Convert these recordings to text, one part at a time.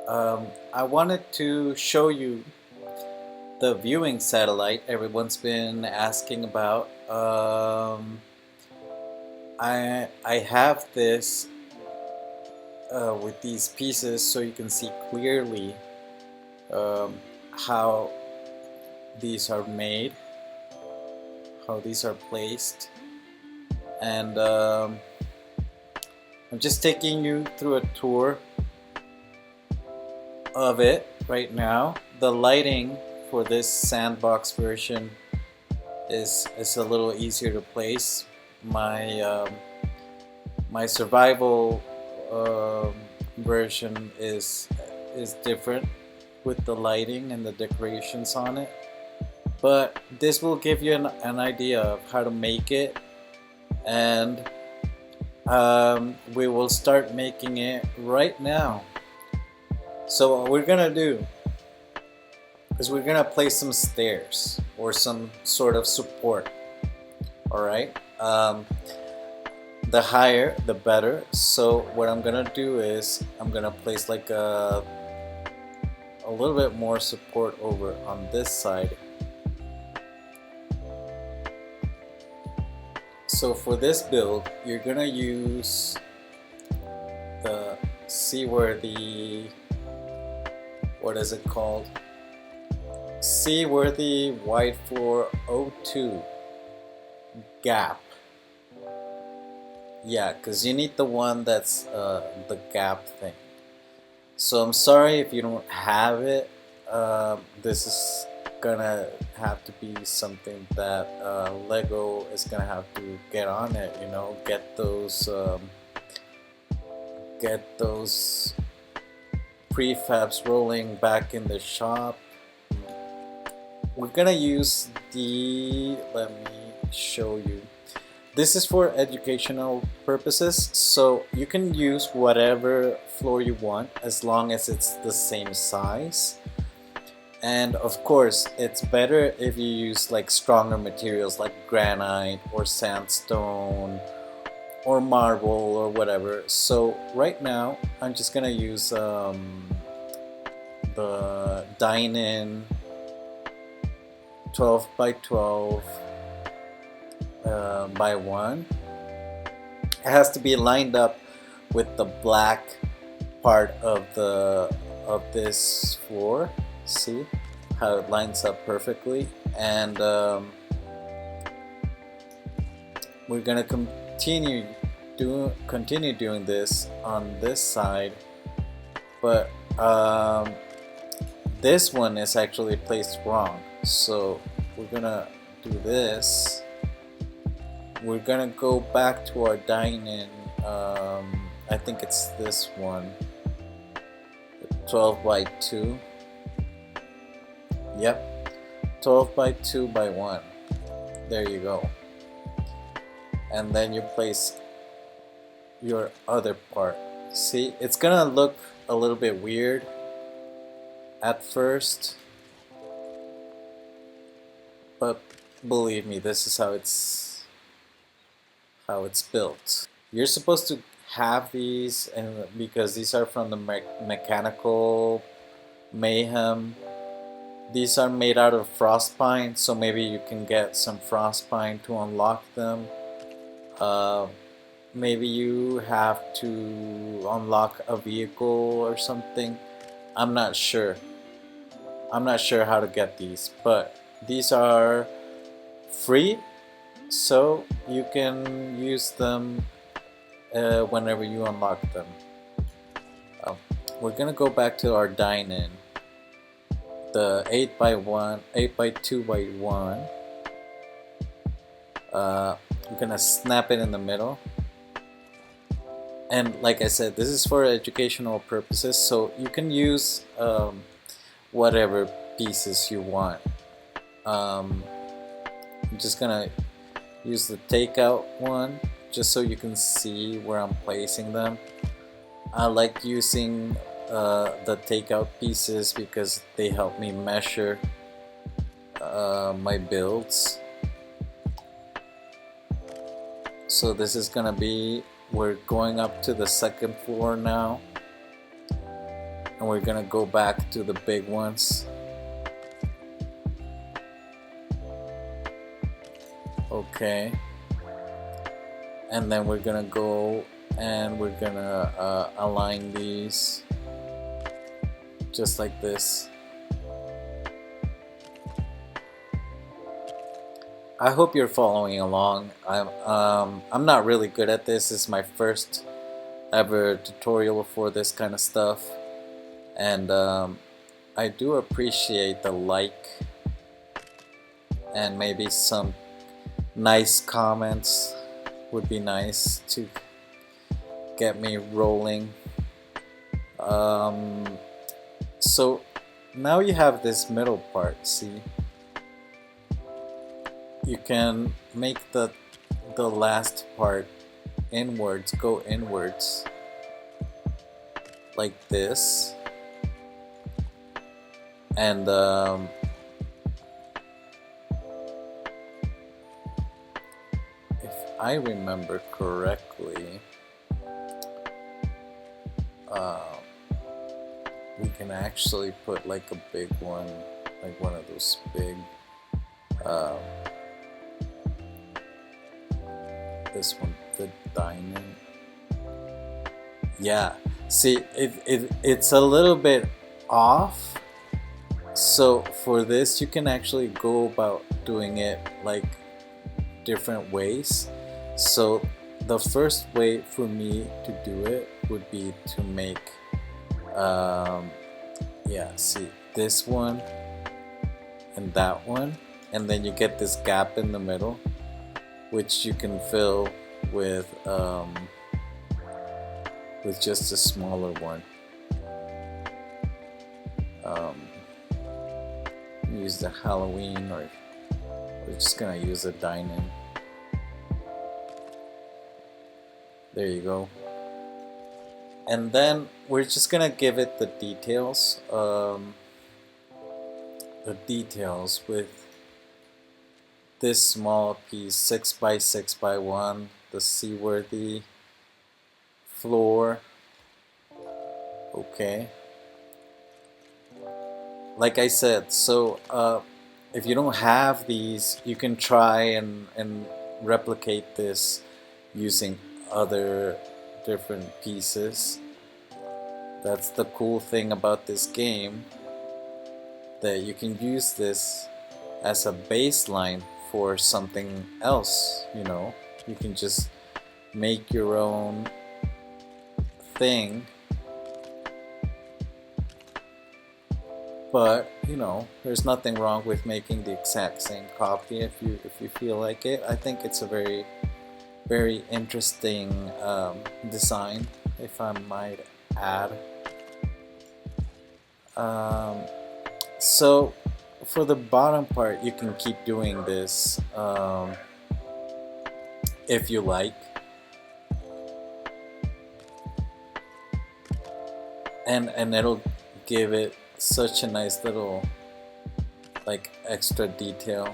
I wanted to show you the viewing satellite everyone's been asking about. I have this with these pieces so you can see clearly um, how these are made, how these are placed, and I'm just taking you through a tour of it right now. The lighting for this sandbox version is a little easier to place. My survival version is different with the lighting and the decorations on it, but this will give you an idea of how to make it, and we will start making it right now. So what we're gonna do is we're gonna place some stairs or some sort of support. All right. The higher, the better. So what I'm gonna do is I'm gonna place like a little bit more support over on this side. So for this build, you're gonna use the seaworthy, what is it called? Seaworthy White Floor O2 gap. Yeah, because you need the one that's the gap thing. So I'm sorry if you don't have it. This is gonna have to be something that Lego is gonna have to get on it. You know, get those prefabs rolling back in the shop. We're gonna use let me show you. This is for educational purposes, so you can use whatever floor you want as long as it's the same size. And of course, it's better if you use like stronger materials like granite or sandstone or marble or whatever. So right now, I'm just gonna use the dine-in 12 by 12 by 1. It has to be lined up with the black part of this floor. See how it lines up perfectly, and we're gonna continue doing this on this side, but this one is actually placed wrong. So we're gonna do this. We're gonna go back to our dine-in. I think it's this one, 12 by 2. Yep, 12 by 2 by 1. There you go. And then you place your other part. See, it's gonna look a little bit weird at first, but believe me, this is how it's built. You're supposed to have these, and because these are from the Mechanical Mayhem, these are made out of frost pine, so maybe you can get some frost pine to unlock them. Maybe you have to unlock a vehicle or something. I'm not sure. I'm not sure how to get these, but these are free, so you can use them whenever you unlock them. We're gonna go back to our dine-in, the 8 by 2 by 1. I'm gonna snap it in the middle, and like I said, this is for educational purposes, so you can use whatever pieces you want. I'm just gonna use the takeout one just so you can see where I'm placing them. I like using the takeout pieces because they help me measure my builds. So this is gonna be, we're going up to the second floor now, and we're gonna go back to the big ones. Okay, and then we're gonna go and we're gonna align these just like this. I hope you're following along. I'm not really good at this. This is my first ever tutorial for this kind of stuff, and I do appreciate the like and maybe some nice comments would be nice to get me rolling. So now you have this middle part, see? You can make the last part inwards, go inwards like this, and if I remember correctly, we can actually put like a big one, like one of those big this one, the dining. Yeah, see, it's a little bit off. So for this, you can actually go about doing it like different ways. So the first way for me to do it would be to make, yeah, see, this one and that one, and then you get this gap in the middle, which you can fill with just a smaller one. Use the Halloween, or we're just gonna use a dine-in. There you go. And then we're just gonna give it the details with this small piece, 6x6x1, the seaworthy floor. Okay, like I said, so if you don't have these, you can try and replicate this using other different pieces. That's the cool thing about this game, that you can use this as a baseline for something else. You know, you can just make your own thing, but you know, there's nothing wrong with making the exact same copy if you feel like it. I think it's a very interesting design, if I might add. So for the bottom part, you can keep doing this if you like, and it'll give it such a nice little like extra detail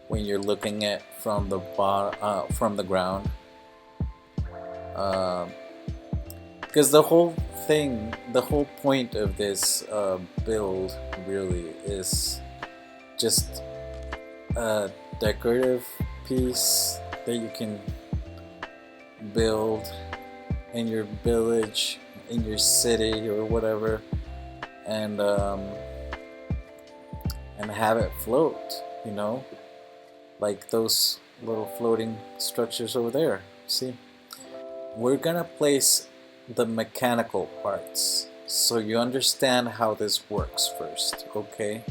when you're looking at from the bottom, from the ground, because the whole thing, the whole point of this build really is just a decorative piece that you can build in your village, in your city, or whatever, and have it float, you know, like those little floating structures over there. See, we're gonna place the mechanical parts so you understand how this works first. Okay,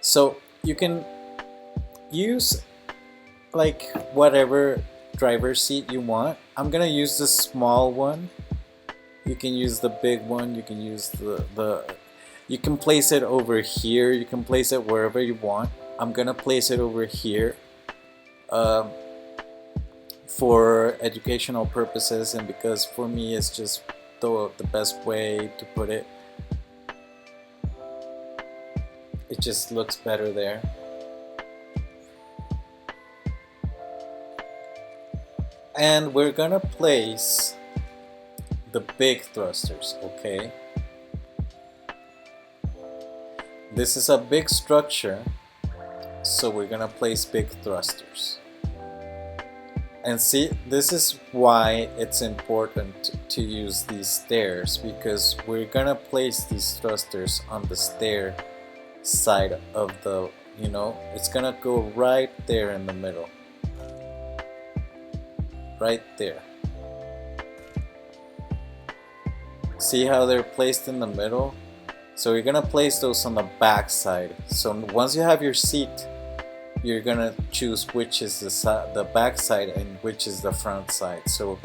so you can use like whatever driver's seat you want. I'm gonna use the small one. You can use the big one. You can use the you can place it over here. You can place it wherever you want. I'm gonna place it over here for educational purposes, and because for me it's just the best way to put it. It just looks better there. And we're gonna place the big thrusters, okay? This is a big structure, so we're gonna place big thrusters. And see, this is why it's important to use these stairs, because we're gonna place these thrusters on the stair side of the, it's gonna go right there in the middle. Right there. See how they're placed in the middle? So you're gonna place those on the back side. So once you have your seat, you're gonna choose which is the back side and which is the front side. So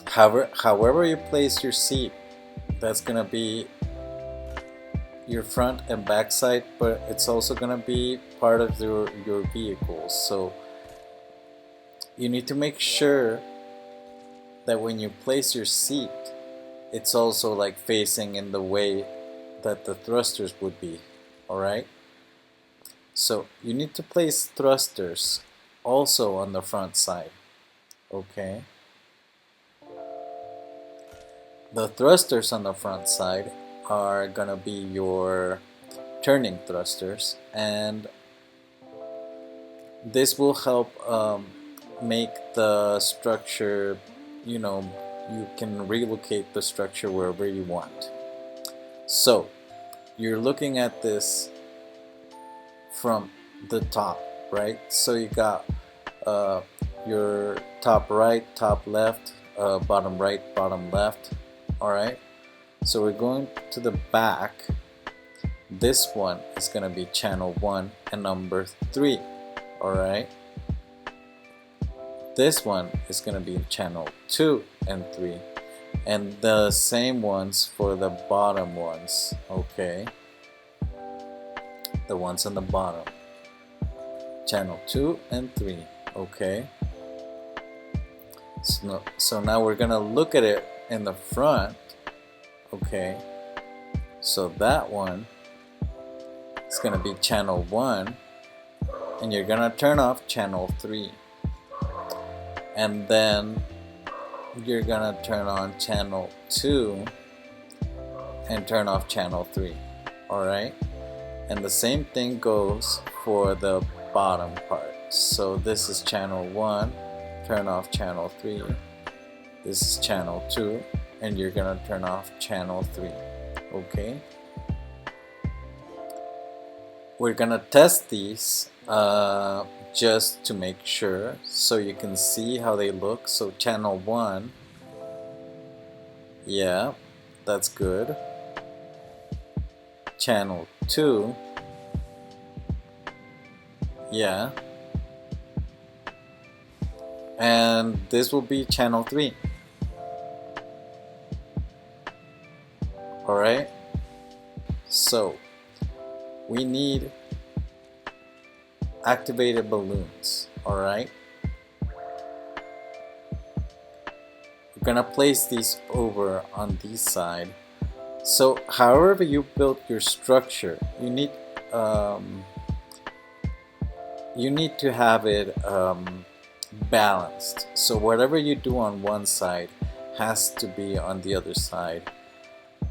however you place your seat, that's gonna be your front and back side, but it's also gonna be part of your vehicle. So you need to make sure that when you place your seat, it's also like facing in the way that the thrusters would be. Alright? So you need to place thrusters also on the front side. Okay? The thrusters on the front side are gonna be your turning thrusters, and this will help make the structure, you can relocate the structure wherever you want. So you're looking at this from the top, right? So you got your top right, top left, bottom right, bottom left. Alright, so we're going to the back. This one is going to be channel 1 and number 3. Alright, this one is going to be channel 2 and 3, and the same ones for the bottom ones. Okay, the ones on the bottom, channel 2 and 3. Okay, so now we're gonna look at it in the front. Okay, so that one is gonna be channel 1, and you're gonna turn off channel 3, and then you're gonna turn on channel 2 and turn off channel 3. Alright, and the same thing goes for the bottom part. So this is channel 1, turn off channel 3. This is channel 2, and you're gonna turn off channel 3. Okay, we're gonna test these just to make sure, so you can see how they look. So channel 1, yeah, that's good. Channel 2, yeah, and this will be channel 3. Alright, so we need activated balloons. Alright, we're gonna place these over on this side. So however you built your structure, you need to have it balanced. So whatever you do on one side has to be on the other side.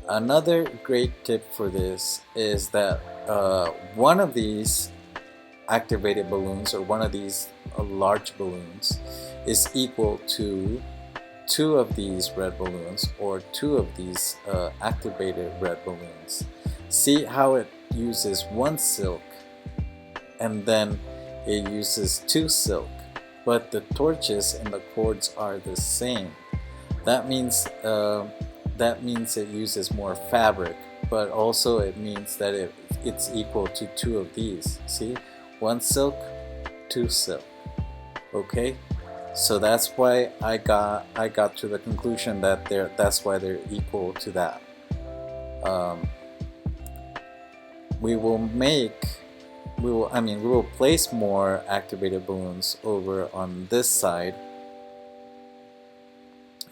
Another great tip for this is that one of these activated balloons, or one of these large balloons, is equal to 2 of these red balloons, or 2 of these activated red balloons. See how it uses 1 silk and then it uses 2 silk, but the torches and the cords are the same. That means it uses more fabric, but also it means that it's equal to 2 of these. See, 1 silk, 2 silk. Okay, so that's why I got to the conclusion that that's why they're equal to that. We will place more activated balloons over on this side.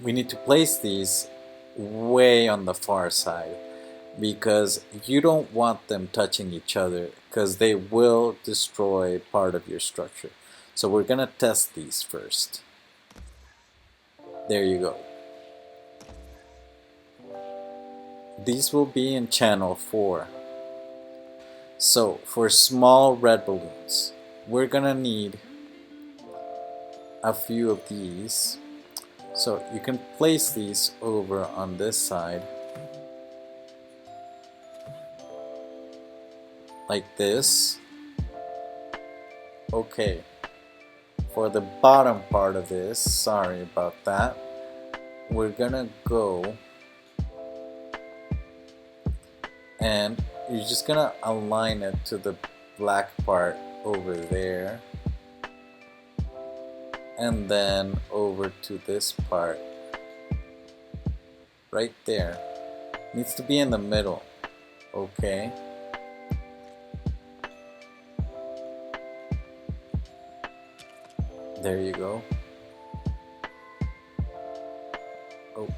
We need to place these way on the far side, because you don't want them touching each other, because they will destroy part of your structure. So we're gonna test these first. There you go. These will be in channel 4. So for small red balloons, we're gonna need a few of these. So you can place these over on this side like this. Okay, for the bottom part of this, sorry about that, we're gonna go and you're just gonna align it to the black part over there and then over to this part right there. Needs to be in the middle. Okay, there you go. Oh,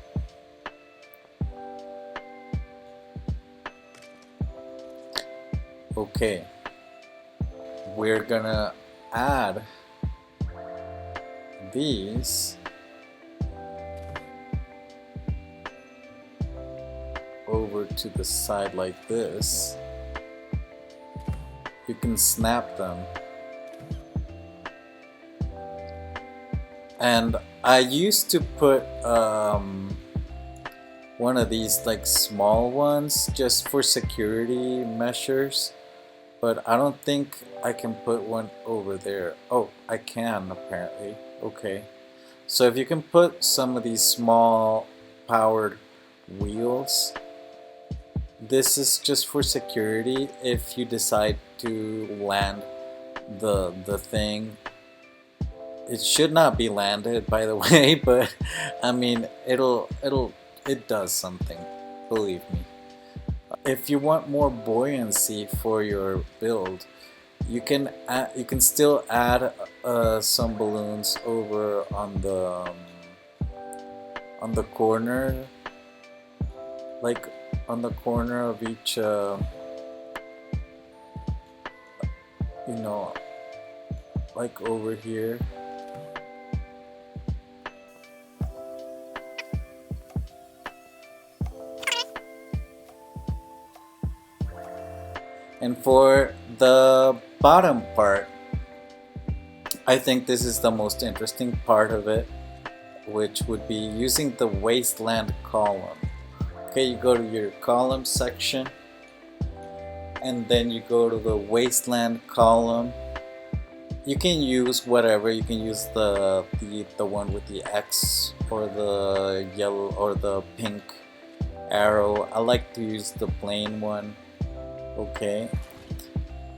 okay, we're gonna add these over to the side like this. You can snap them, and I used to put one of these like small ones just for security measures, but I don't think I can put one over there. Oh, I can apparently. Okay, so if you can put some of these small powered wheels, this is just for security if you decide to land the thing. It should not be landed, by the way, but I mean it does something, believe me. If you want more buoyancy for your build, you can still add some balloons over on the corner, like on the corner of each you know, like over here. And for the bottom part, I think this is the most interesting part of it, which would be using the wasteland column. Okay, you go to your column section and then you go to the wasteland column. You can use whatever. You can use the one with the X or the yellow or the pink arrow. I like to use the plain one. Okay,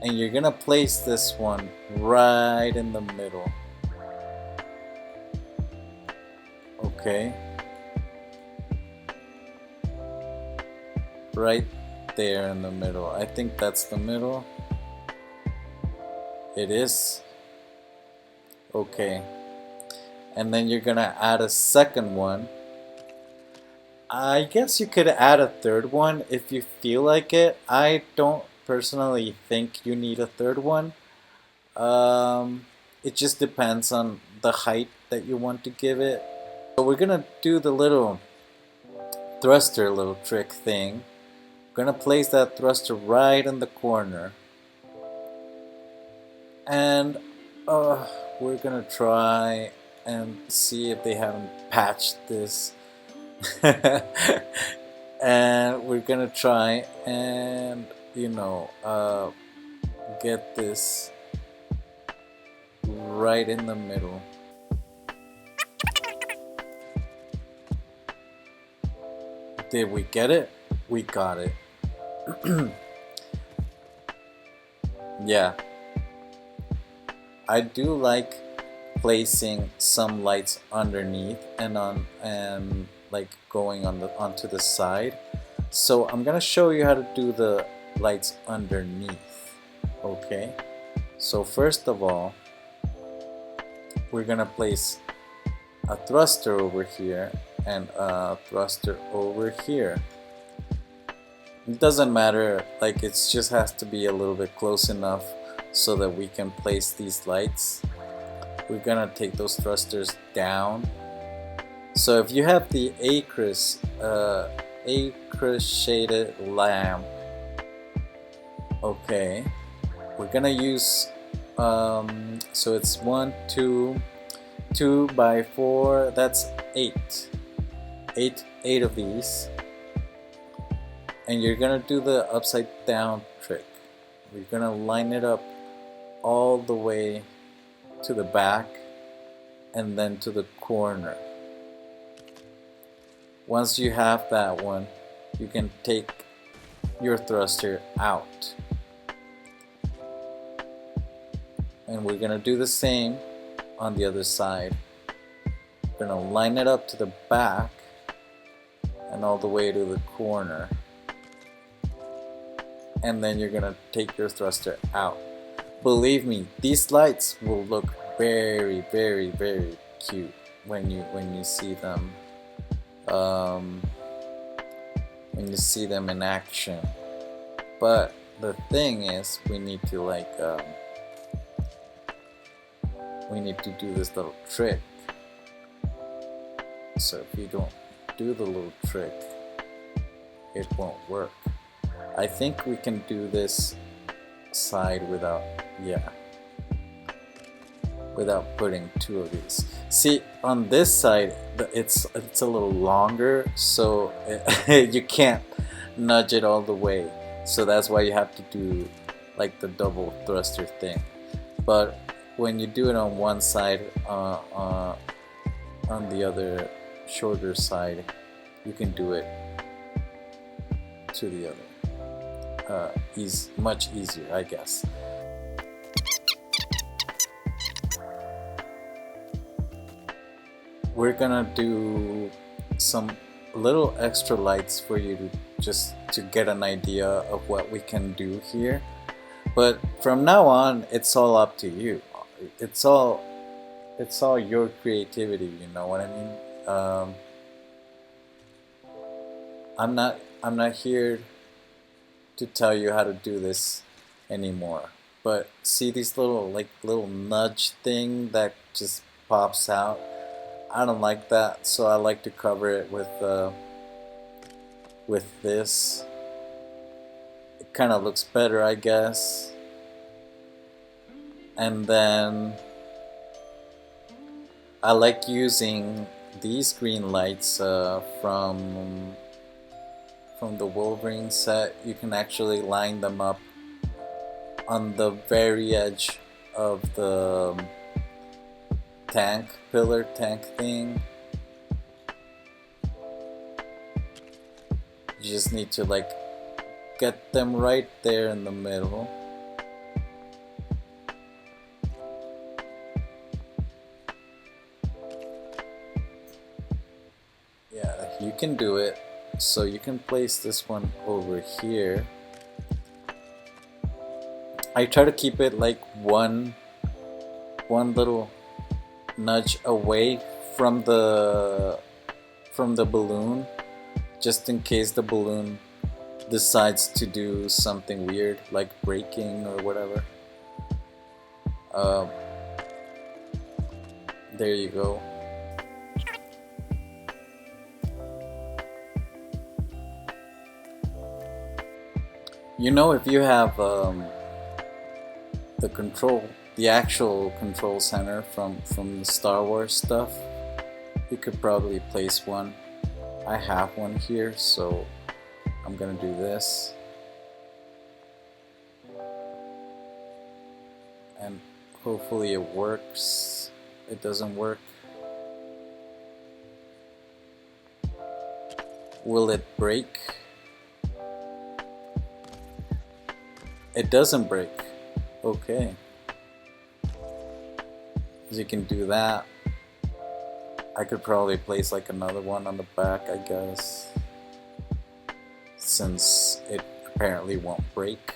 and you're gonna place this one right in the middle. Okay, right there in the middle. I think that's the middle. It is. Okay, and then you're gonna add a second one. I guess you could add a third one if you feel like it. I don't personally think you need a third one. It just depends on the height that you want to give it. So we're gonna do the little thruster little trick thing. We're gonna place that thruster right in the corner. And we're gonna try and see if they haven't patched this. And we're gonna try and get this right in the middle. Did we get it? We got it. Yeah, I do like placing some lights underneath and like going onto the side. So I'm gonna show you how to do the lights underneath. Okay, so first of all, we're gonna place a thruster over here and a thruster over here. It doesn't matter, like it just has to be a little bit close enough so that we can place these lights. We're gonna take those thrusters down. So if you have the Acris a crocheted lamp. Okay, we're gonna use so it's 1 2 2 by 4, that's 8 of these, and you're gonna do the upside down trick. We're gonna line it up all the way to the back and then to the corner. Once you have that one, you can take your thruster out. And we're gonna do the same on the other side. We're gonna line it up to the back and all the way to the corner. And then you're gonna take your thruster out. Believe me, these lights will look very, very, very cute when you see them. When you see them in action. But the thing is, we need to do this little trick. So if you don't do the little trick, it won't work. I think we can do this side without putting 2 of these. See, on this side it's a little longer, so you can't nudge it all the way, so that's why you have to do like the double thruster thing. But when you do it on one side, on the other shorter side, you can do it to the other. Much easier, I guess. We're gonna do some little extra lights for you to just to get an idea of what we can do here. But from now on, it's all up to you. It's all your creativity. You know what I mean? I'm not here to tell you how to do this anymore. But see this little nudge thing that just pops out? I don't like that, so I like to cover it with this. It kind of looks better, I guess. And then I like using these green lights from the Wolverine set. You can actually line them up on the very edge of the pillar tank thing. You just need to get them right there in the middle. Yeah, you can do it. So you can place this one over here. I try to keep it like one little nudge away from the balloon, just in case the balloon decides to do something weird like breaking or whatever. There you go. You know, if you have the actual control center from the Star Wars stuff, you could probably place one. I have one here, so I'm gonna do this. And hopefully it works. It doesn't work. Will it break? It doesn't break. Okay. You can do that. I could probably place like another one on the back, I guess, since it apparently won't break.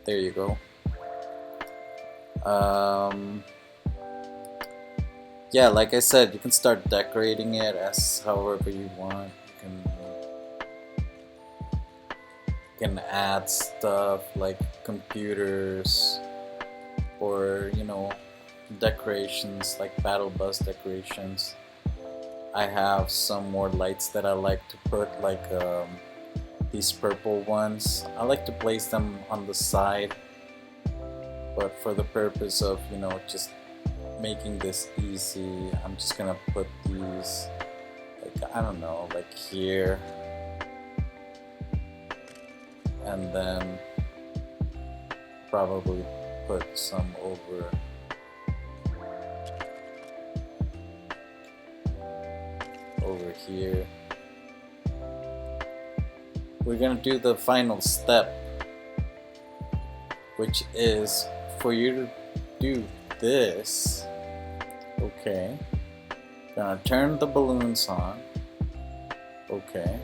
There you go. Yeah, like I said, you can start decorating it as however you want. You can add stuff like computers, or you know, decorations like battle bus decorations. I have some more lights that I like to put, like these purple ones. I like to place them on the side, but for the purpose of, you know, just making this easy, I'm just gonna put these, like, I don't know, like here, and then probably put some over here. We're gonna do the final step, which is for you to do this. Okay, gonna turn the balloons on. Okay,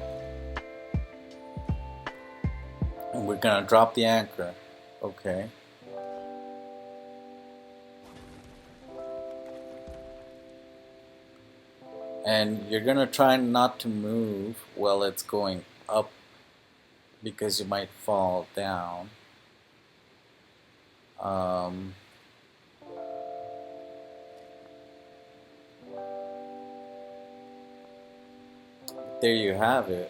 and we're gonna drop the anchor. Okay, and you're gonna try not to move while it's going up, because you might fall down. There you have it.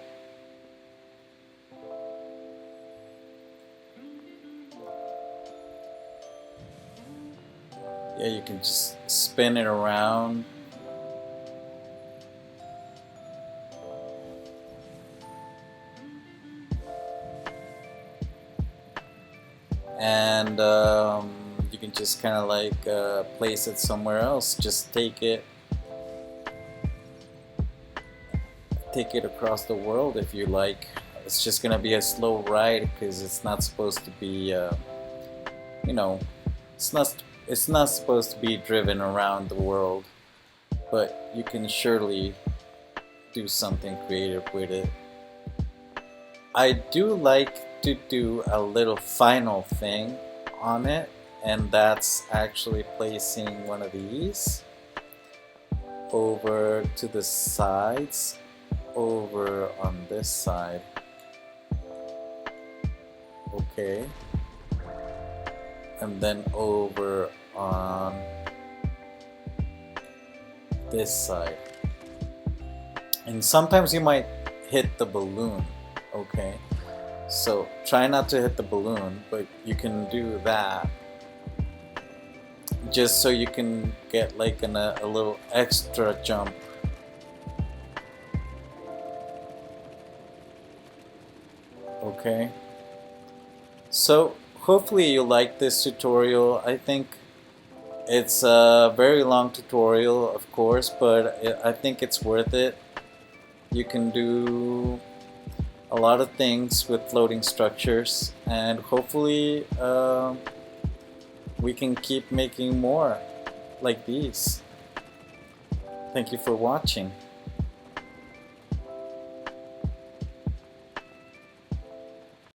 Yeah, you can just spin it around. And you can just kind of like place it somewhere else. Just take it across the world if you like. It's just gonna be a slow ride because it's not supposed to be you know, it's not supposed to be driven around the world, but you can surely do something creative with it. I do like to do a little final thing on it, and that's actually placing one of these over to the sides, over on this side. Okay, and then over on this side. And sometimes you might hit the balloon. Okay, so try not to hit the balloon, but you can do that just so you can get like a little extra jump. Okay, so hopefully you like this tutorial. I think it's a very long tutorial, of course, but I think it's worth it. You can do a lot of things with floating structures, and hopefully we can keep making more like these. Thank you for watching.